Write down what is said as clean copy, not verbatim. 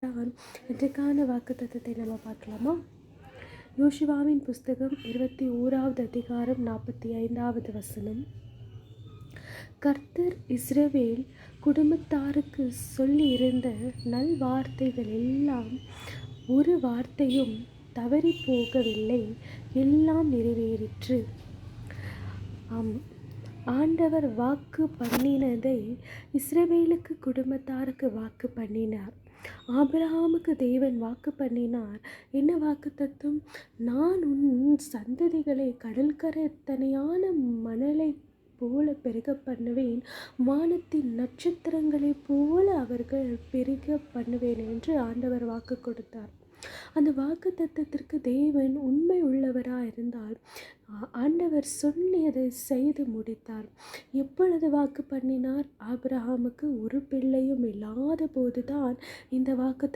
தான் இன்றைக்கான வாக்குத்தத்தத்தை நம்ம பார்க்கலாமா? யோசுவாவின் புஸ்தகம் 21வது அதிகாரம் 45வது வசனம். கர்த்தர் இஸ்ரவேல் குடும்பத்தாருக்கு சொல்லியிருந்த நல்வார்த்தைகள் எல்லாம் ஒரு வார்த்தையும் தவறி போகவில்லை, எல்லாம் நிறைவேறிற்று. ஆண்டவர் வாக்கு பண்ணினதை இஸ்ரவேலுக்கு குடும்பத்தாருக்கு வாக்கு பண்ணினார். ஆபிரகாமுக்கு தேவன் வாக்கு பண்ணினார். என்ன வாக்கு தத்துவம்? நான் உன் சந்ததிகளை கடற்கரைத்தனையான மணலை போல பெருக பண்ணுவேன், வானத்தின் நட்சத்திரங்களை போல அவர்கள் பெருக பண்ணுவேன் என்று ஆண்டவர் வாக்கு கொடுத்தார். அந்த வாக்கு தத்தத்திற்கு தேவன் உண்மை உள்ளவராக இருந்தால் ஆண்டவர் சொன்னதை செய்து முடித்தார். எப்பொழுது வாக்கு பண்ணினார்? ஆபிரகாமுக்கு ஒரு பிள்ளையும் இல்லாத போதுதான் இந்த வாக்கு